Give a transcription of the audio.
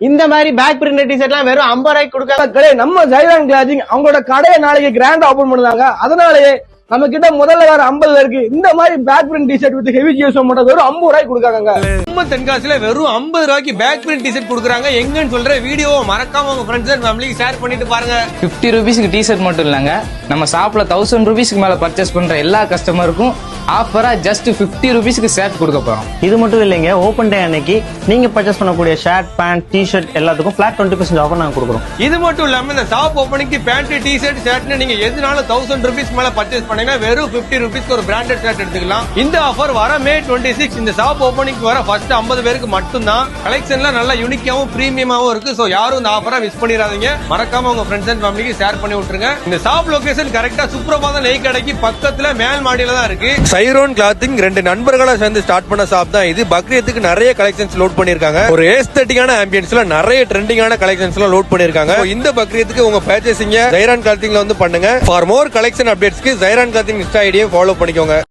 இந்த மாதிரி back printed T shirt எல்லாம் வெறும் 50 ரூபாய்க்கு கொடுக்காங்க. நம்ம ஜெயரான் கிளாத்திங் அவங்களோட கடையை நாளைக்கு கிராண்டா ஓபன் பண்ணுவாங்க. அதனாலயே நம்ம கிட்ட முதல்ல வேற 50 இருக்கு. இந்த மாதிரி back print T shirt with heavy GSO மட்டும் வெறும் 50 ரூபாய்க்கு கொடுக்காங்க. நம்ம தென்காசில வெறும் 50 ரூபாய்க்கு பேக் பிரிண்ட் டிஷர்ட் கொடுக்குறாங்க. எங்கன்னு சொல்ற வீடியோ மறக்காம உங்க ஃப்ரெண்ட்ஸ் அண்ட் ஃபேமிலிக்கு ஷேர் பண்ணிட்டு பாருங்க. 50 ரூபீஸ்க்கு டிஷர்ட் மட்டும் இல்லங்க, நம்ம ஷாப்ல 1000 ரூபீஸ்க்கு மேல பர்ச்சேஸ் பண்ற எல்லா கஸ்டமருக்கும் ஆஃபரா ஜஸ்ட் 50 ரூபீஸ்க்கு ஷர்ட் கொடுக்க போறோம். இது மட்டும் இல்லைங்க, ஓபன் டே அன்னைக்கு நீங்க பர்ச்சேஸ் பண்ணக்கூடிய ஷர்ட், பேண்ட், டி-ஷர்ட் எல்லாத்துக்கும் ஃபிளாட் 20% ஆஃபர் நாங்க கொடுக்குறோம். இது மட்டும் இல்லாம இந்த ஷாப் ஓபனிங்க்கு பேண்ட், டி-ஷர்ட், ஷர்ட்னு நீங்க எதுனாலும் 1000 ரூபீஸ் மேல பர்ச்சேஸ் பண்ணீங்கன்னா வெறும் 50 ரூபீஸ்க்கு ஒரு பிராண்டட் ஷர்ட் எடுத்துக்கலாம். இந்த ஆஃபர் வர மே 26 இந்த ஷாப் ஓபனிங்க்கு வர ஃபர்ஸ்ட் 50 பேருக்கு மட்டும்தான். கலெக்ஷன்லாம் நல்லா யூனிக்காவும் பிரீமியமாவும் இருக்கு. சோ யாரும் இந்த ஆஃபரை மிஸ் பண்ணிடாதீங்க. மறக்காம உங்க ஃப்ரெண்ட்ஸ் அண்ட் ஃபேமிலிக்கு ஷேர் பண்ணி விட்டுருங்க. இந்த ஷாப் லொகேஷன் கரெக்டா சுப்ரபாதம் நெய் கடைக்கு பக்கத்துல மேல் மாடியில தான் இருக்கு. சைரோன் கிளாத்திங் ரெண்டு நண்பர்களா சேர்ந்து ஸ்டார்ட் பண்ண ஷாப் தான் இது. பக்ரீத்துக்கு நிறைய கலெக்ஷன்ஸ் லோட் பண்ணிருக்காங்க. ஒரு ஏஸ்தட்டிக்கான ஆம்பியன்ஸ்ல நிறைய ட்ரெண்டிங்கான கலெக்ஷன்ஸ் எல்லாம் லோட் பண்ணிருக்காங்க. இந்த பக்ரீத்துக்கு உங்க பர்ச்சேசிங்க ஜெயரான் கிளாத்திங்ல வந்து பண்ணுங்க. ஃபார் மோர் கலெக்ஷன் அப்டேட்ஸ்க்கு ஜெயரான் கிளாத்திங் இன்ஸ்டா ஐடியை ஃபாலோ பண்ணிக்கோங்க.